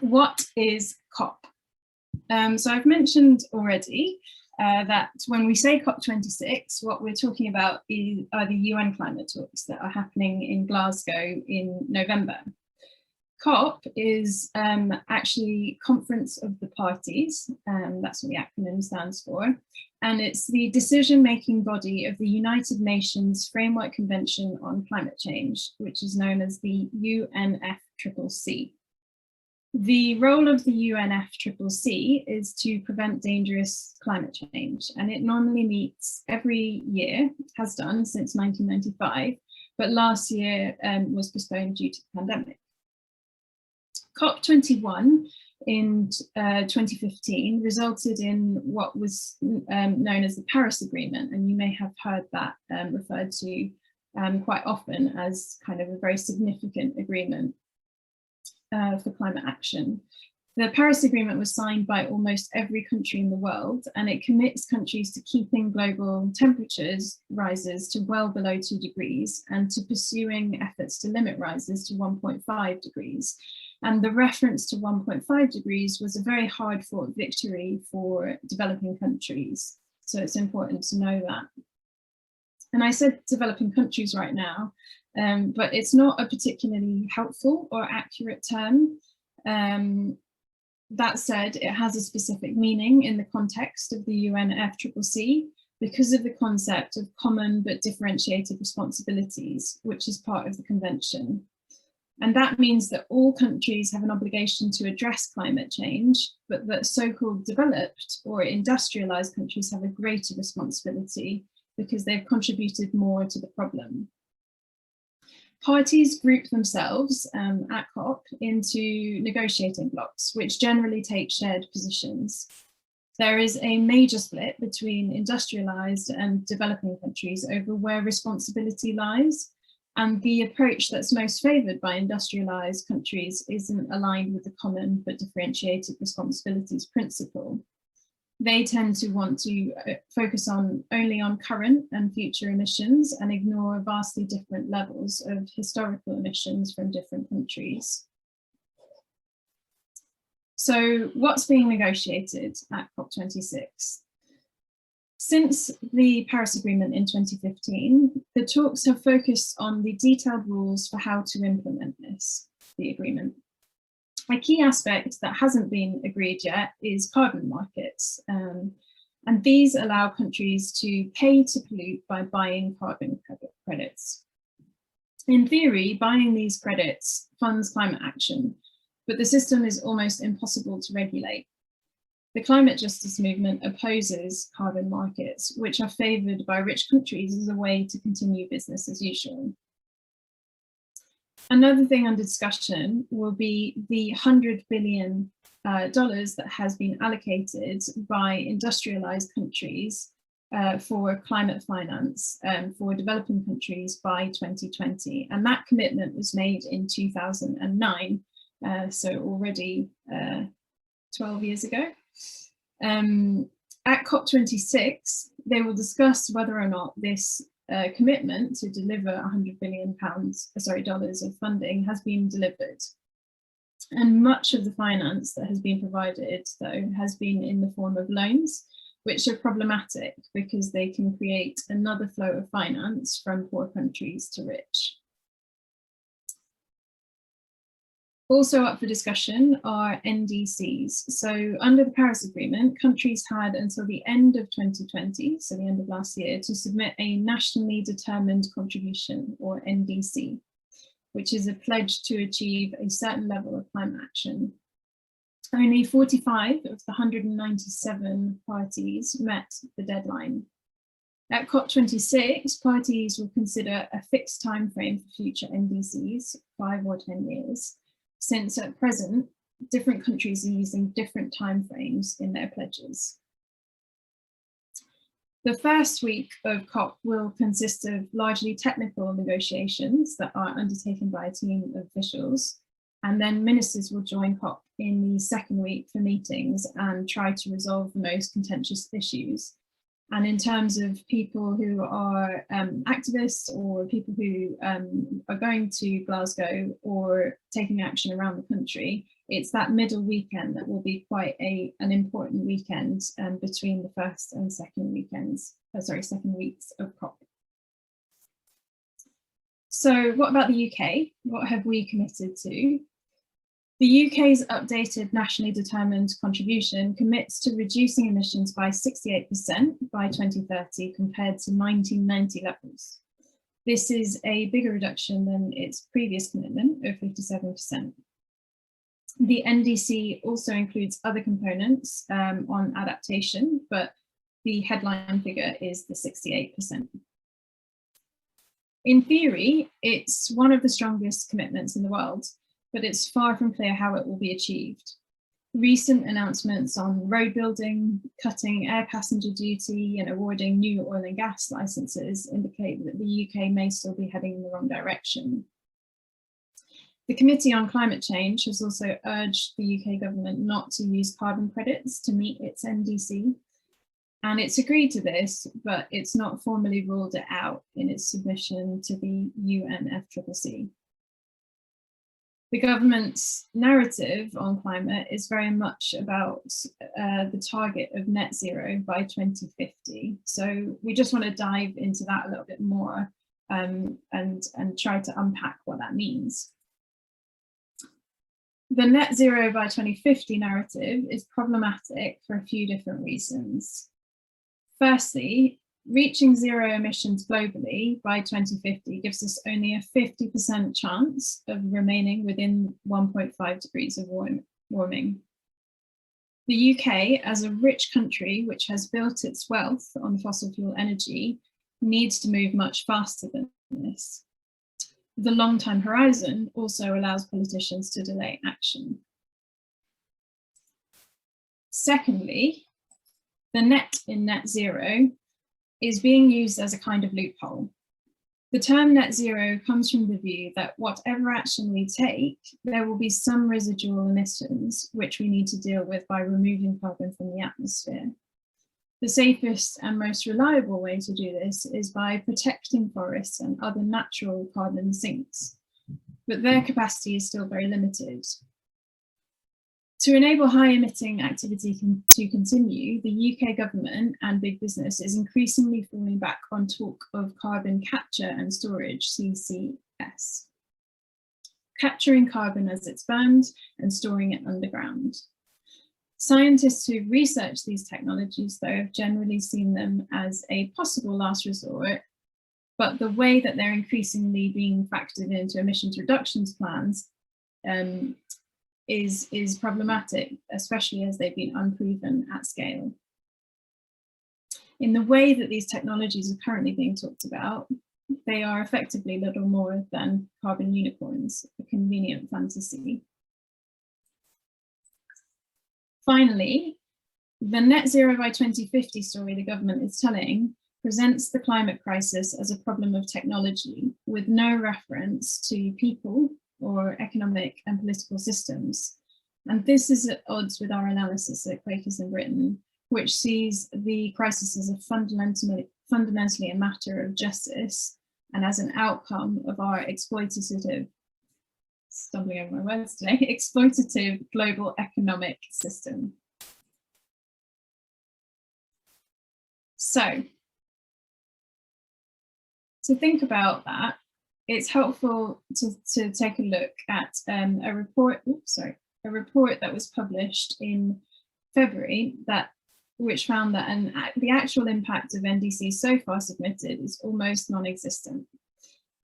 What is COP? So I've mentioned already that when we say COP26, what we're talking about are the UN climate talks that are happening in Glasgow in November. COP is actually Conference of the Parties, that's what the acronym stands for, and it's the decision-making body of the United Nations Framework Convention on Climate Change, which is known as the UNFCCC. The role of the UNFCCC is to prevent dangerous climate change, and it normally meets every year, has done since 1995, but last year was postponed due to the pandemic. COP21 in 2015 resulted in what was known as the Paris Agreement, and you may have heard that referred to quite often as kind of a very significant agreement for climate action. The Paris Agreement was signed by almost every country in the world, and it commits countries to keeping global temperatures rises to well below 2 degrees and to pursuing efforts to limit rises to 1.5 degrees. And the reference to 1.5 degrees was a very hard-fought victory for developing countries. So it's important to know that. And I said developing countries right now, but it's not a particularly helpful or accurate term. That said, it has a specific meaning in the context of the UNFCCC because of the concept of common but differentiated responsibilities, which is part of the convention. And that means that all countries have an obligation to address climate change, but that so-called developed or industrialized countries have a greater responsibility because they've contributed more to the problem. Parties group themselves at COP into negotiating blocs, which generally take shared positions. There is a major split between industrialized and developing countries over where responsibility lies, and the approach that's most favored by industrialized countries isn't aligned with the common but differentiated responsibilities principle. They tend to want to focus only on current and future emissions and ignore vastly different levels of historical emissions from different countries. So what's being negotiated at COP26? Since the Paris Agreement in 2015, the talks have focused on the detailed rules for how to implement the agreement. A key aspect that hasn't been agreed yet is carbon markets, and these allow countries to pay to pollute by buying carbon credits. In theory, buying these credits funds climate action, but the system is almost impossible to regulate. The climate justice movement opposes carbon markets, which are favoured by rich countries as a way to continue business as usual. Another thing under discussion will be the $100 billion that has been allocated by industrialized countries for climate finance for developing countries by 2020. And that commitment was made in 2009, so already 12 years ago. At COP26, they will discuss whether or not this commitment to deliver $100 billion of funding has been delivered. And much of the finance that has been provided, though, has been in the form of loans, which are problematic because they can create another flow of finance from poor countries to rich. Also up for discussion are NDCs. So under the Paris Agreement, countries had until the end of 2020, so the end of last year, to submit a nationally determined contribution, or NDC, which is a pledge to achieve a certain level of climate action. Only 45 of the 197 parties met the deadline. At COP26, parties will consider a fixed timeframe for future NDCs, 5 or 10 years. Since at present, different countries are using different timeframes in their pledges. The first week of COP will consist of largely technical negotiations that are undertaken by a team of officials, and then ministers will join COP in the second week for meetings and try to resolve the most contentious issues. And in terms of people who are activists or people who are going to Glasgow or taking action around the country, it's that middle weekend that will be quite an important weekend between the first and second weekends, second weeks of COP. So what about the UK? What have we committed to? The UK's updated nationally determined contribution commits to reducing emissions by 68% by 2030 compared to 1990 levels. This is a bigger reduction than its previous commitment of 57%. The NDC also includes other components on adaptation, but the headline figure is the 68%. In theory, it's one of the strongest commitments in the world, but it's far from clear how it will be achieved. Recent announcements on road building, cutting air passenger duty, and awarding new oil and gas licenses indicate that the UK may still be heading in the wrong direction. The Committee on Climate Change has also urged the UK government not to use carbon credits to meet its NDC. And it's agreed to this, but it's not formally ruled it out in its submission to the UNFCCC. The government's narrative on climate is very much about the target of net zero by 2050. So we just want to dive into that a little bit more and try to unpack what that means. The net zero by 2050 narrative is problematic for a few different reasons. Firstly, reaching zero emissions globally by 2050 gives us only a 50% chance of remaining within 1.5 degrees of warming. The UK, as a rich country which has built its wealth on fossil fuel energy, needs to move much faster than this. The long-term horizon also allows politicians to delay action. Secondly, the net in net zero is being used as a kind of loophole. The term net zero comes from the view that whatever action we take, there will be some residual emissions which we need to deal with by removing carbon from the atmosphere. The safest and most reliable way to do this is by protecting forests and other natural carbon sinks, but their capacity is still very limited. To enable high emitting activity to continue, the UK government and big business is increasingly falling back on talk of carbon capture and storage, CCS. Capturing carbon as it's burned and storing it underground. Scientists who've researched these technologies, though, have generally seen them as a possible last resort, but the way that they're increasingly being factored into emissions reductions plans is problematic, especially as they've been unproven at scale. In the way that these technologies are currently being talked about, they are effectively little more than carbon unicorns, a convenient fantasy. Finally, the net zero by 2050 story the government is telling presents the climate crisis as a problem of technology with no reference to people or economic and political systems. And this is at odds with our analysis at Quakers in Britain, which sees the crisis as a fundamentally a matter of justice and as an outcome of our exploitative, stumbling over my words today, exploitative global economic system. So, to think about that, it's helpful to take a look at a report that was published in February which found that the actual impact of NDC so far submitted is almost non-existent.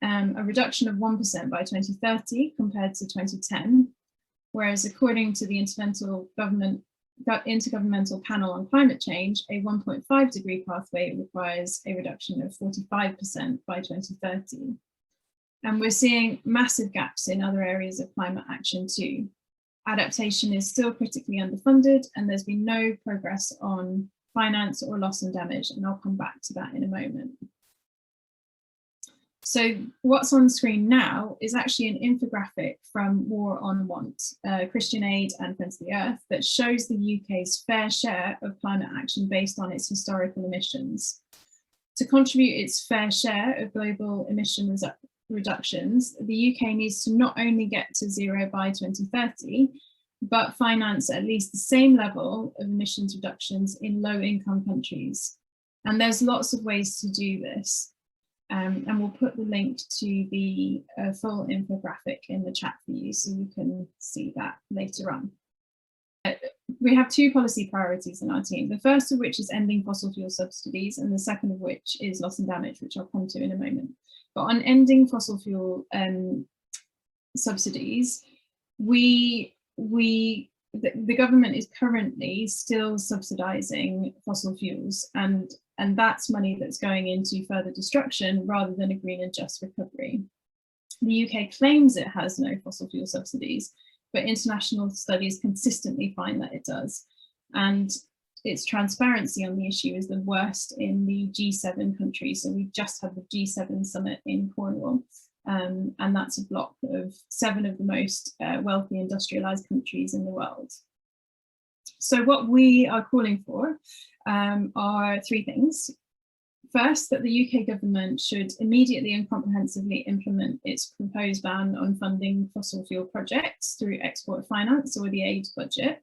A reduction of 1% by 2030 compared to 2010, whereas according to the Intergovernmental Panel on Climate Change, a 1.5 degree pathway requires a reduction of 45% by 2030. And we're seeing massive gaps in other areas of climate action too. Adaptation is still critically underfunded, and there's been no progress on finance or loss and damage, and I'll come back to that in a moment. So what's on screen now is actually an infographic from War on Want, Christian Aid and Friends of the Earth, that shows the UK's fair share of climate action based on its historical emissions. To contribute its fair share of global emission reductions, the UK needs to not only get to zero by 2030, but finance at least the same level of emissions reductions in low-income countries. And there's lots of ways to do this. And we'll put the link to the full infographic in the chat for you, so you can see that later on. We have two policy priorities in our team, the first of which is ending fossil fuel subsidies, and the second of which is loss and damage, which I'll come to in a moment. But on ending fossil fuel subsidies, the government is currently still subsidising fossil fuels, and that's money that's going into further destruction rather than a green and just recovery. The UK claims it has no fossil fuel subsidies, but international studies consistently find that it does. And its transparency on the issue is the worst in the G7 countries. So we've just had the G7 summit in Cornwall, and that's a bloc of 7 of the most wealthy industrialized countries in the world. So what we are calling for are 3 things. First, that the UK government should immediately and comprehensively implement its proposed ban on funding fossil fuel projects through export finance or the aid budget.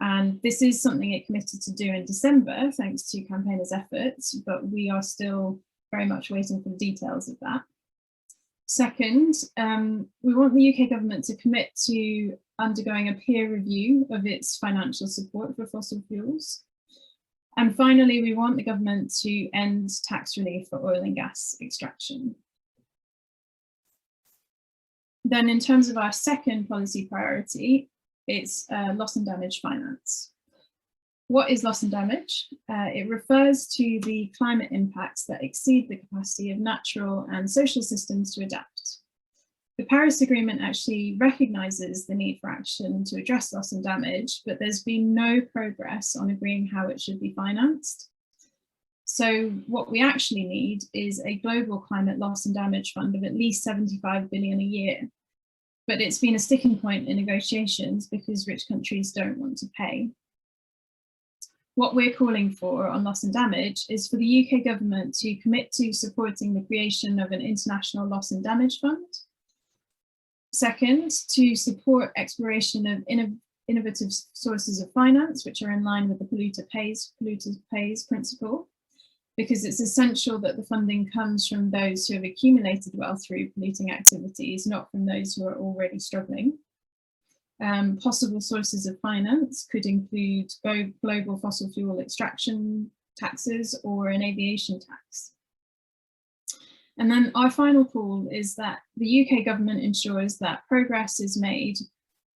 And this is something it committed to do in December, thanks to campaigners' efforts, but we are still very much waiting for the details of that. Second, we want the UK government to commit to undergoing a peer review of its financial support for fossil fuels. And finally, we want the government to end tax relief for oil and gas extraction. Then in terms of our second policy priority, it's loss and damage finance. What is loss and damage? It refers to the climate impacts that exceed the capacity of natural and social systems to adapt. The Paris Agreement actually recognises the need for action to address loss and damage, but there's been no progress on agreeing how it should be financed. So what we actually need is a global climate loss and damage fund of at least 75 billion a year. But it's been a sticking point in negotiations because rich countries don't want to pay. What we're calling for on loss and damage is for the UK government to commit to supporting the creation of an international loss and damage fund. Second, to support exploration of innovative sources of finance, which are in line with the polluter pays principle, because it's essential that the funding comes from those who have accumulated wealth through polluting activities, not from those who are already struggling. Possible sources of finance could include both global fossil fuel extraction taxes or an aviation tax. And then our final call is that the UK government ensures that progress is made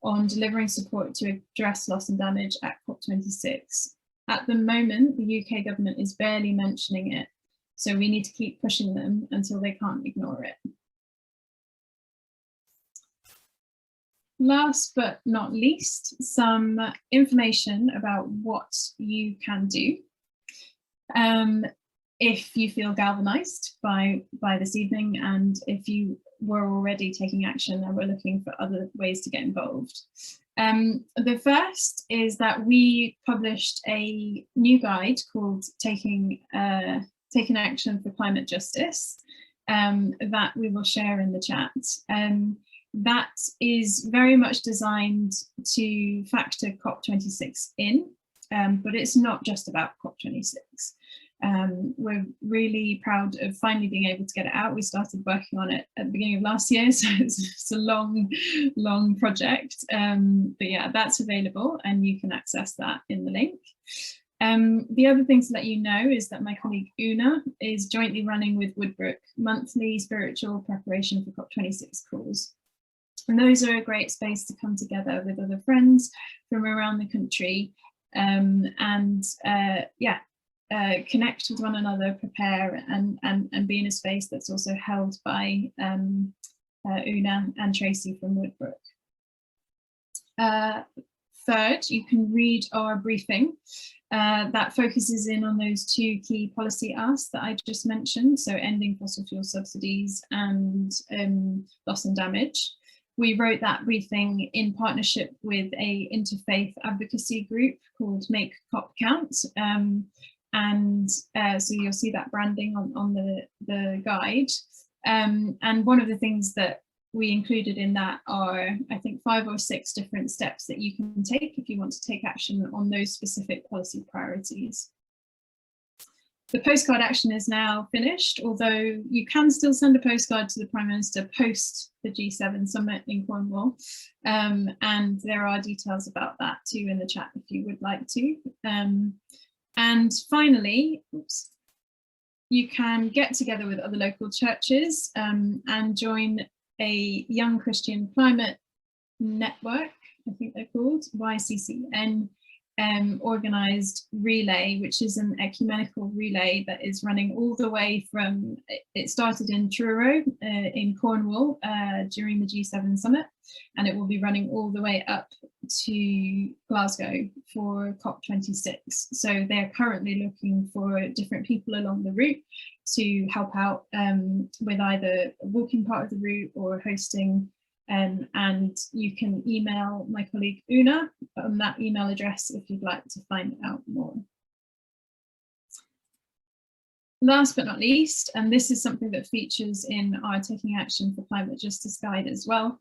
on delivering support to address loss and damage at COP26. At the moment, the UK government is barely mentioning it, so we need to keep pushing them until they can't ignore it. Last but not least, some information about what you can do if you feel galvanized by this evening, and if you were already taking action and we're looking for other ways to get involved. The first is that we published a new guide called Taking Action for Climate Justice that we will share in the chat. That is very much designed to factor COP26 in, but it's not just about COP26. We're really proud of finally being able to get it out. We started working on it at the beginning of last year, so it's a long project. But yeah, that's available and you can access that in the link. The other thing to let you know is that my colleague Una is jointly running with Woodbrook monthly spiritual preparation for COP26 calls. And those are a great space to come together with other friends from around the country connect with one another, prepare, and be in a space that's also held by Una and Tracy from Woodbrook. Third, you can read our briefing that focuses in on those 2 key policy asks that I just mentioned, so ending fossil fuel subsidies and loss and damage. We wrote that briefing in partnership with a interfaith advocacy group called Make COP Count. So you'll see that branding on the guide. And one of the things that we included in that are, I think, 5 or 6 different steps that you can take if you want to take action on those specific policy priorities. The postcard action is now finished, although you can still send a postcard to the Prime Minister post the G7 summit in Cornwall. And there are details about that too in the chat if you would like to. And finally, you can get together with other local churches and join a Young Christian Climate Network, I think they're called, YCCN, organised relay, which is an ecumenical relay that is running all the way from, it started in Truro in Cornwall during the G7 summit, and it will be running all the way up to Glasgow for COP26. So they're currently looking for different people along the route to help out with either walking part of the route or hosting. And you can email my colleague Una on that email address if you'd like to find out more. Last but not least, and this is something that features in our Taking Action for Climate Justice guide as well,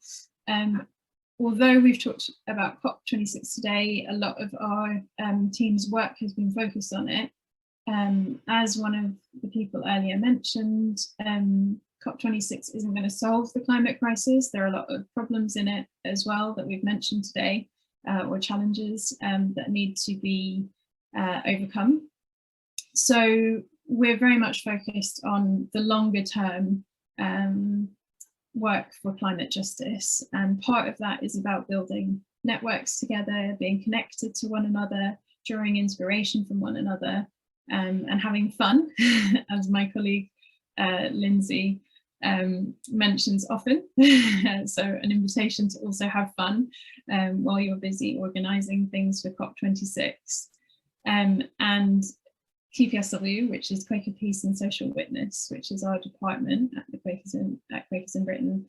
although we've talked about COP26 today, a lot of our team's work has been focused on it. As one of the people earlier mentioned, COP26 isn't going to solve the climate crisis. There are a lot of problems in it as well that we've mentioned today, or challenges that need to be overcome. So we're very much focused on the longer term work for climate justice. And part of that is about building networks together, being connected to one another, drawing inspiration from one another, and having fun, as my colleague Lindsay mentions often. So an invitation to also have fun while you're busy organising things for COP26. And QPSW, which is Quaker Peace and Social Witness, which is our department at the Quakers in Britain.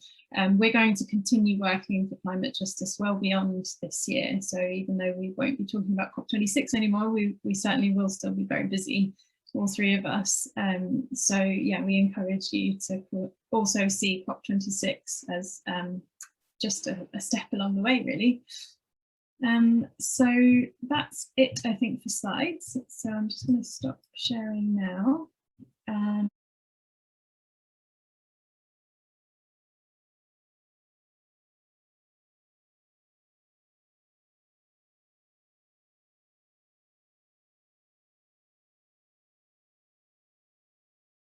We're going to continue working for climate justice well beyond this year. So even though we won't be talking about COP26 anymore, we certainly will still be very busy, all 3 of us. So yeah, we encourage you to also see COP26 as just a step along the way, really. So that's it, I think, for slides. So I'm just going to stop sharing now.